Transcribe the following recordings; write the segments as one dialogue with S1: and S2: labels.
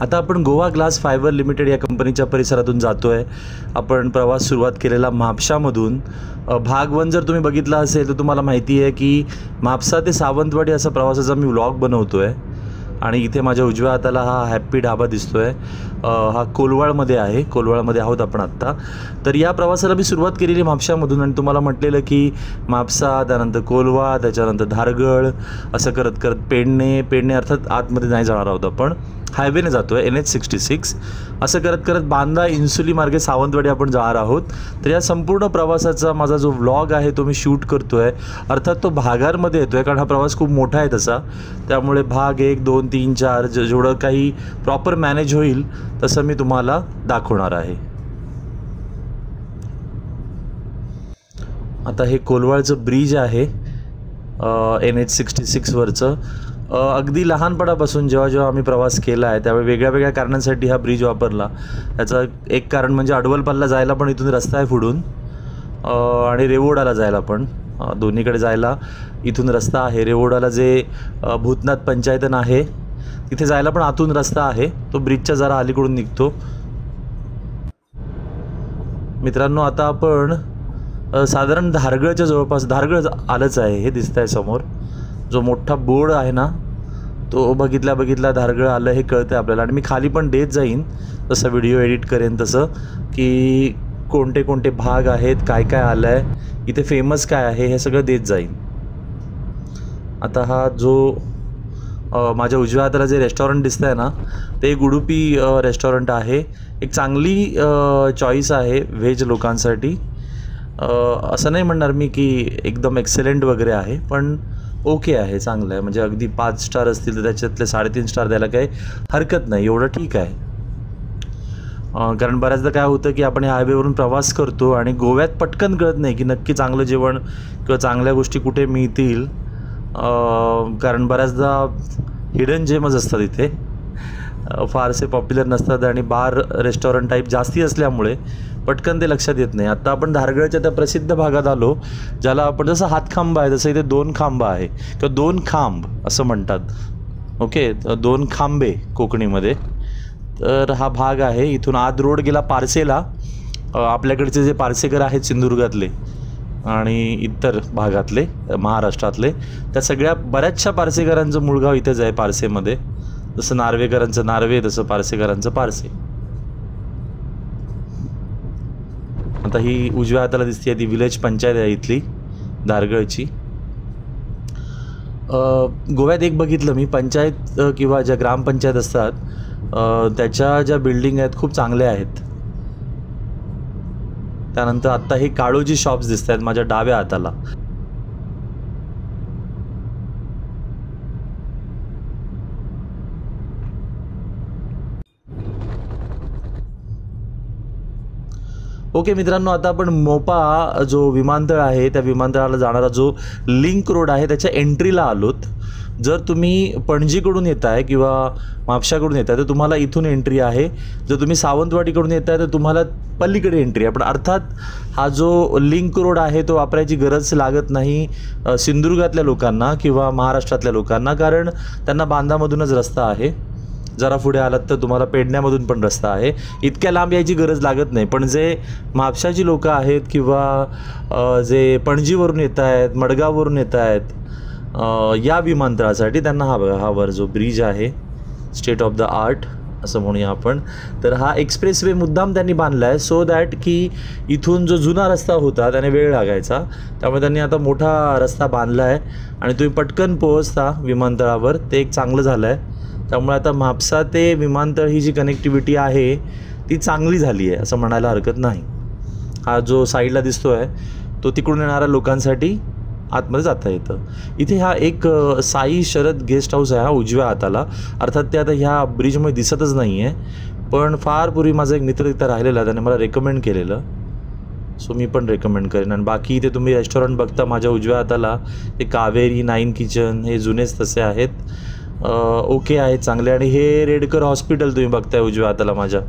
S1: आता आपण Goa glass fibre limited या कंपनीच्या परिसरातून जातोय। आपण प्रवास सुरुवात केलेला म्हापशामधून। भाग 1 जर तुम्ही बघितला असेल तर तुम्हाला माहिती आहे की म्हापसा ते सावंतवाडी असा प्रवासाचा मी व्लॉग बनवतोय आणि इथे माझ्या उजव्या हाताला हा हॅपी ढाबा दिसतोय। हा कोलवाळमध्ये आहे, कोलवाळमध्ये आहोत आपण आत्ता। तर या प्रवासाला मी सुरुवात केलेली म्हापशामधून आणि तुम्हाला म्हटलेलं की म्हापसा, त्यानंतर कोलवा, त्याच्यानंतर धारगळ असं करत करत पेडणे अर्थात आतमध्ये नाही जाणार आहोत आपण, हायवेने जातोय NH66 असं करत करत बांदा इंसुली मार्गे सावंतवाडी आपण जाणार आहोत। तर या संपूर्ण प्रवासाचा माझा जो व्लॉग आहे तो मी शूट करतोय, अर्थात तो भागांमध्ये येतोय कारण हा प्रवास खूप मोठा आहे तसा, त्यामुळे भाग 1, 2, 3, 4 जेवढं काही प्रॉपर मॅनेज होईल तसं मी तुम्हाला दाखवणार आहे। आता हे कोलवाळचं ब्रिज आहे NH66 वरचं। अगदी लहानपणापासून जेव्हा आम्ही प्रवास केला आहे त्यावेळी वेगळ्या कारणांसाठी हा ब्रिज वापरला। याचं एक कारण म्हणजे अडवलपालला जायला पण इथून रस्ता आहे पुढून, आणि रेवोडाला जायला पण, दोन्हीकडे जायला इथून रस्ता आहे। रेवोडाला जे भूतनाथ पंचायतन आहे तिथे जायला पण आतून रस्ता आहे, तो ब्रिजच्या जरा अलीकडून निघतो। मित्रांनो, आता आपण साधारण धारगळच्या जवळपास, धारगळ आलंच आहे, हे दिसतं आहे समोर जो मोठा बोर्ड आहे ना, तो बघितल्या धारगळ आलं हे कळतं आपल्याला। आणि मी खाली पण देत जाईन तसं व्हिडिओ एडिट करेन तसं की कोणते भाग आहेत, काय आलं आहे इथे, फेमस काय आहे, हे सगळं देत जाईन। आता हा जो माझ्या उजव्या हाताला जे रेस्टॉरंट दिसतं आहे ना, ते एक उडुपी रेस्टॉरंट आहे। एक चांगली चॉईस आहे व्हेज लोकांसाठी। असं नाही म्हणणार मी की एकदम एक्सेलेंट वगैरे आहे, पण ओके आहे, चांगलं आहे। म्हणजे अगदी 5 स्टार असतील तर त्याच्यातले 3.5 स्टार द्यायला काही हरकत नाही, एवढं ठीक आहे। कारण बऱ्याचदा काय होतं की आपण या हायवेवरून प्रवास करतो आणि गोव्यात पटकन कळत नाही की नक्की चांगलं जेवण किंवा चांगल्या गोष्टी कुठे मिळतील, कारण बऱ्याचदा हिडन जेमच असतात इथे, फारसे पॉप्युलर नसतात आणि बार रेस्टॉरंट टाईप जास्ती असल्यामुळे पटकन ते लक्षात येत नाही। आता आपण धारगळच्या त्या प्रसिद्ध भागात आलो ज्याला आपण, जसं हातखांबा आहे तसं इथे 2 खांबा आहे किंवा 2 खांब असं म्हणतात, ओके, 2 खांबे कोकणीमध्ये। तर हा भाग आहे, इथून आत रोड गेला पारसेला। आपल्याकडचे जे पारसेकर आहेत सिंधुदुर्गातले आणि इतर भागातले महाराष्ट्रातले, त्या सगळ्या बऱ्याचशा पारसेकरांचं मूळगाव इथेच आहे पारसेमध्ये। जसं नार्वेकरांचं नार्वे तसं पारसेकरांचं पारसे। आता ही उजव्या हाताला दिसते ती विलेज पंचायत आहे इथली धारगळची। गोव्यात एक बघितलं मी, पंचायत किंवा ज्या ग्रामपंचायत असतात त्याच्या ज्या बिल्डिंग आहेत खूप चांगल्या आहेत। त्यानंतर आत्ता हे काळोजी शॉप्स दिसत आहेत माझ्या डाव्या हाताला। ओके मित्रांनो, आता आपण मोपा जो विमानतळ आहे त्या विमानतळाला जाणारा जो लिंक रोड आहे त्याच्या एंट्रीला आलोत। जर तुम्ही पणजीकडून येत आहे किंवा म्हापशाकडून येत आहे तर तुम्हाला इथून एंट्री आहे, जर तुम्ही सावंतवाडीकडून येत आहे तर तुम्हाला पल्लीकडे एंट्री आहे। पण अर्थात हा जो लिंक रोड आहे तो वापरायची गरज लागत नाही सिंधुदुर्गातल्या लोकांना किंवा महाराष्ट्रातल्या लोकांना, कारण त्यांना बांदामधूनच रस्ता आहे। जरा पुढे आलात तर तुम्हाला पेडण्यामधून पण रस्ता आहे, इतक्या लांब यायची गरज लागत नाही। पण जे म्हापशाची लोकं आहेत किंवा जे पणजीवरून येत आहेत, मडगाववरून येत आहेत या विमानतळासाठी, त्यांना हा वर जो ब्रिज आहे स्टेट ऑफ द आर्ट असं म्हणूया आपण, तर हा एक्सप्रेसवे मुद्दाम त्यांनी बांधला आहे सो दॅट की इथून जो जुना रस्ता होता त्याने वेळ लागायचा, त्यामुळे त्यांनी आता मोठा रस्ता बांधला आहे आणि तुम्ही पटकन पोहोचता विमानतळावर, ते एक चांगलं झालं आहे। त्यामुळे आता म्हापसा ते विमानतळ ही जी कनेक्टिव्हिटी आहे ती चांगली झाली आहे असं म्हणायला हरकत नाही। हा जो साईडला दिसतो आहे तो तिकडून येणाऱ्या लोकांसाठी आतमध्ये जाता येतं। इथे हा एक साई शरद गेस्ट हाऊस आहे हा उजव्या हाताला, अर्थात ते आता ह्या ब्रिजमुळे दिसतच नाही आहे, पण फार पूर्वी माझा एक मित्र इथं राहिलेला, त्याने मला रेकमेंड केलेलं, सो मी पण रेकमेंड करेन। आणि बाकी इथे तुम्ही रेस्टॉरंट बघता माझ्या उजव्या हाताला, ते कावेरी, 9 किचन, हे जुनेच तसे आहेत, ओके आहेत, चांगले। आणि हे रेडकर हॉस्पिटल तुम्ही बघताय उजव्या हाताला माझ्या,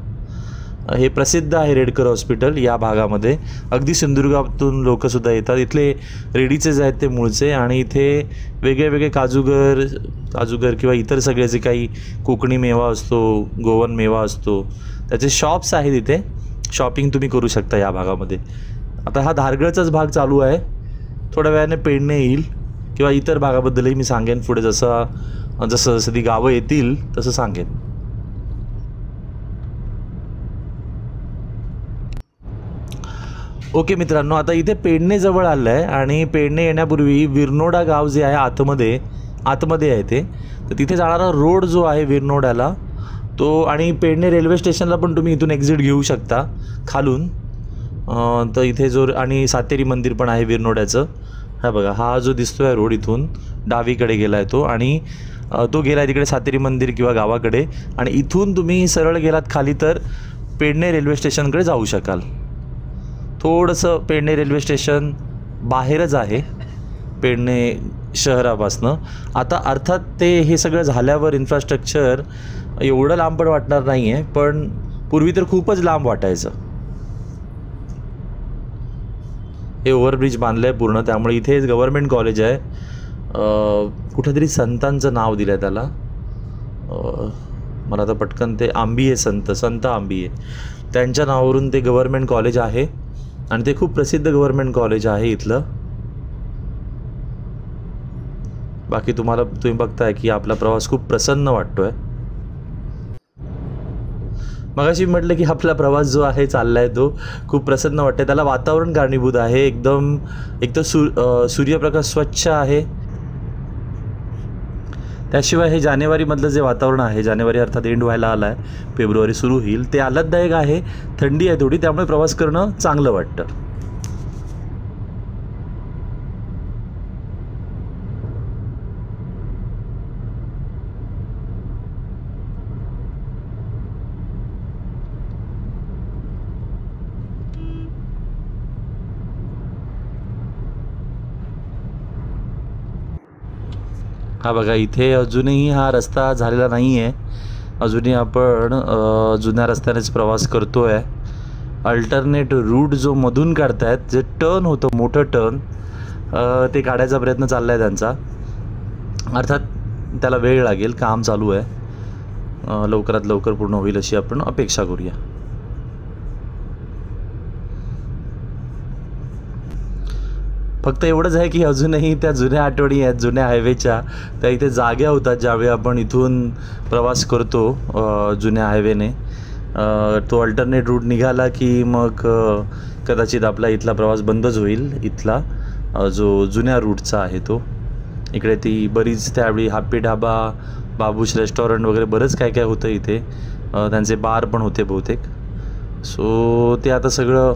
S1: हे प्रसिद्ध आहे रेडकर हॉस्पिटल या भागामध्ये. अगदी सिंधुदुर्गातून लोकंसुद्धा येतात. इथले रेडीचेच आहेत ते मूळचे आणि इथे वेगळे वेगळे काजूगर किंवा इतर सगळे जे काही कोकणी मेवा असतो, गोवन मेवा असतो, त्याचे शॉप्स आहेत इथे. शॉपिंग तुम्ही करू शकता या भागामध्ये. आता हा धारगळचाच भाग चालू आहे. थोड्या वेळाने पेडणे येईल किंवा इतर भागाबद्दलही मी सांगेन पुढे, जसं जसं ती गावं येतील तसं सांगेन. ओके मित्रांनो, आता इथे पेडणे जवळ आलं आहे आणि पेडणे येण्यापूर्वी विरनोडा गाव जे आहे आतमध्ये आहे ते. तर तिथे जाणारा रोड जो आहे विरनोड्याला तो, आणि पेडणे रेल्वे स्टेशनला पण तुम्ही इथून एक्झिट घेऊ शकता खालून. तर इथे जो, आणि सातेरी मंदिर पण आहे विरनोड्याचं. हा बघा, हा जो दिसतो आहे रोड इथून डावीकडे गेला आहे तो, आणि तो गेला आहे तिकडे सातेरी मंदिर किंवा गावाकडे. आणि इथून तुम्ही सरळ गेलात खाली तर पेडणे रेल्वे स्टेशनकडे जाऊ शकाल. थोडंसं पेडणे रेल्वे स्टेशन बाहेरच आहे पेडणे शहरापासनं. आता अर्थात ते हे सगळं झाल्यावर इन्फ्रास्ट्रक्चर एवढं लांब पण वाटणार नाही आहे, पण पूर्वी तर खूपच लांब वाटायचं. हे ओव्हरब्रिज बांधलं आहे पूर्ण, त्यामुळे इथे गव्हर्मेंट कॉलेज आहे. कुठेतरी संतांचं नाव दिलं आहे त्याला, मला आता पटकन ते आंबिये संत आंबिये, त्यांच्या नावावरून ते गव्हर्मेंट कॉलेज आहे आणि ते खूप प्रसिद्ध गव्हर्मेंट कॉलेज आहे इथलं. बाकी तुम्ही बघताय की आपला प्रवास खूप प्रसन्न वाटतो आहे. मगाशी म्हटलं की आपला प्रवास जो आहे चालला आहे तो खूप प्रसन्न वाटतं. त्याला वातावरण कारणीभूत आहे. एक तर सूर्यप्रकाश स्वच्छ आहे. त्याशिवाय हे जानेवारीमधलं जे वातावरण आहे, जानेवारी अर्थात एंड व्हायला आला आहे, फेब्रुवारी सुरू होईल, ते आल्हाददायक आहे. थंडी आहे थोडी, त्यामुळे प्रवास करणं चांगलं वाटतं. हा बघा, इथे अजूनही हा रस्ता झालेला नाही आहे. अजूनही आपण जुन्या रस्त्यानेच प्रवास करतो आहे. अल्टरनेट रूट जो मधून काढतायत, जे टर्न होतं मोठं टर्न, ते काढायचा प्रयत्न चालला आहे त्यांचा. अर्थात त्याला वेळ लागेल, काम चालू आहे. लवकरात लवकर पूर्ण होईल अशी आपण अपेक्षा करूया. फक्त एवढंच आहे की अजूनही त्या जुन्या आठवणी आहेत जुन्या हायवेच्या, त्या इथे जाग्या होतात ज्यावेळी आपण इथून प्रवास करतो जुन्या हायवेने. तो अल्टरनेट रूट निघाला की मग कदाचित आपला इथला प्रवास बंदच होईल. इथला जो जुन्या रूटचा आहे तो. इकडे ती बरीच त्यावेळी हॅपी ढाबा, बाबूश रेस्टॉरंट वगैरे बरंच काय काय होतं इथे. त्यांचे बार पण होते बहुतेक. सो ते आता सगळं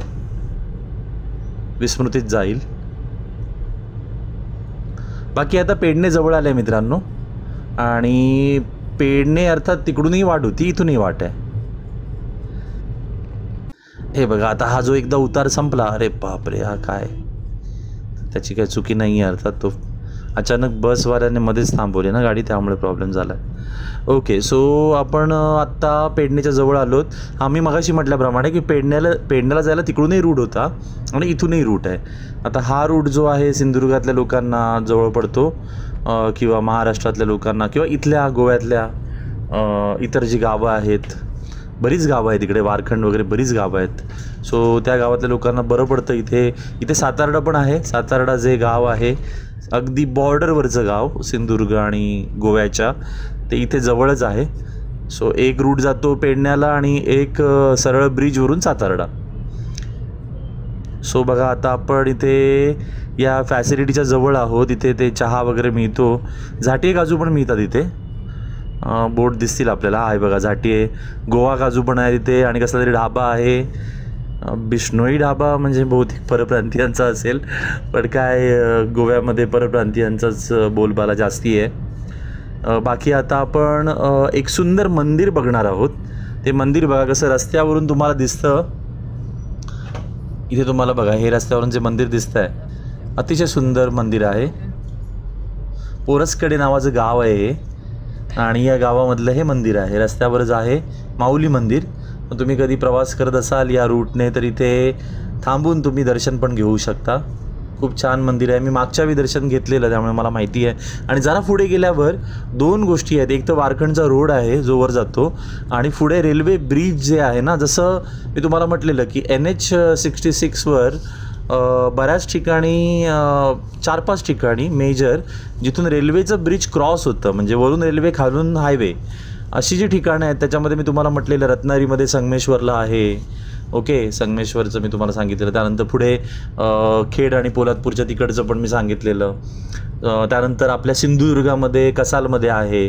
S1: विस्मृतीत जाईल. बाकी आता पेडणे जवळ आले मित्रांनो, आणि पेडणे अर्थात तिकडूनही वाट होती, इथूनही वाट आहे. हे बघा, आता हा जो एकदा उतार संपला, अरे बापरे, हा काय, त्याची काही चुकी नाही आहे. अर्थात तो अचानक बसवाल्याने मध्येच थांबवली ना गाडी, त्यामुळे प्रॉब्लेम झाला आहे. ओके, सो आपण आत्ता पेडणेच्या जवळ आलोत. आम्ही मगाशी म्हटल्याप्रमाणे की पेडण्याला जायला तिकडूनही रूट होता आणि इथूनही रूट आहे. आता हा रूट जो आहे सिंधुदुर्गातल्या लोकांना जवळ पडतो, किंवा महाराष्ट्रातल्या लोकांना, किंवा इथल्या गोव्यातल्या इतर जी गावं आहेत, बरीच गावं आहेत इकडे, वारखंड वगैरे बरीच गावं आहेत. सो त्या गावातल्या लोकांना बरं पडतं. इथे सातार्डा पण आहे. सातार्डा जे गाव आहे अगदी बॉर्डरवरचं गाव सिंधुदुर्ग आणि गोव्याच्या, ते इथे जवळच आहे. सो एक रूट जातो पेडण्याला आणि एक सरळ ब्रिजवरून सातार्डा. सो बघा, आता आपण इथे या फॅसिलिटीच्या जवळ आहोत. इथे ते चहा वगैरे मिळतो. झाटी काजू पण मिळतात इथे. बोट दिसतील आपल्याला. आहे बघा, झाटी आहे. गोवा काजू पण आहे तिथे. आणि कसला तरी ढाबा आहे, बिश्नोई ढाबा, म्हणजे बहुतेक परप्रांतीयांचा असेल, पण काय गोव्यामध्ये परप्रांतीयांचाच बोलबाला जास्ती आहे. बाकी आता आपण एक सुंदर मंदिर बघणार आहोत. ते मंदिर बघा कसं रस्त्यावरून तुम्हाला दिसतं. इथे तुम्हाला बघा, हे रस्त्यावरून जे मंदिर दिसतं आहे, अतिशय सुंदर मंदिर आहे. पोरसकडे नावाचं गाव आहे आणि या गावामधलं हे मंदिर आहे. रस्त्यावरच आहे माऊली मंदिर. तुम्ही कधी प्रवास करत असाल या रूटने तर इथे थांबून तुम्ही दर्शन पण घेऊ शकता. खूप छान मंदिर आहे. मी मागच्याही दर्शन घेतलेलं, त्यामुळे मला माहिती आहे. आणि जरा पुढे गेल्यावर 2 गोष्टी आहेत. एक तर वारखंडचा रोड आहे जो वर जातो, आणि पुढे रेल्वे ब्रिज जे आहे ना, जसं मी तुम्हाला म्हटलेलं की NH66वर बऱ्याच ठिकाणी 4-5 ठिकाणी मेजर जिथून रेल्वेचं ब्रिज क्रॉस होतं, म्हणजे वरून रेल्वे खालून हायवे, अशी जी ठिकाणं आहेत त्याच्यामध्ये मी तुम्हाला म्हटलेलं रत्नागिरीमध्ये संगमेश्वरला आहे. ओके, संगमेश्वरचं मी तुम्हाला सांगितलेलं. त्यानंतर पुढे खेड आणि पोलादपूरच्या तिकडचं पण मी सांगितलेलं. त्यानंतर आपल्या सिंधुदुर्गामध्ये कसालमध्ये आहे.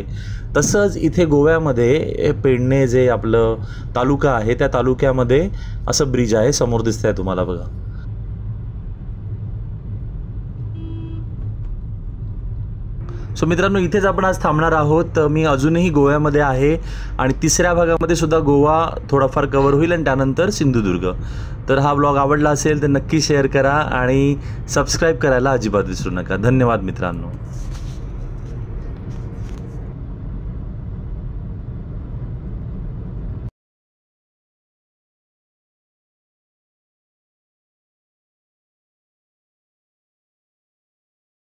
S1: तसंच इथे गोव्यामध्ये पेडणे जे आपलं तालुका आहे त्या तालुक्यामध्ये असं ब्रिज आहे, समोर दिसतंय आहे तुम्हाला बघा. सो मित्रांनो, इथेच आपण आज थांबणार आहोत. मी अजूनही गोव्यामध्ये आहे आणि तिसऱ्या भागामध्ये सुद्धा गोवा थोडाफार कव्हर होईल आणि त्यानंतर सिंधुदुर्ग. तर हा ब्लॉग आवडला असेल तर नक्की शेअर करा आणि सबस्क्राईब करायला अजिबात विसरू नका. धन्यवाद मित्रांनो.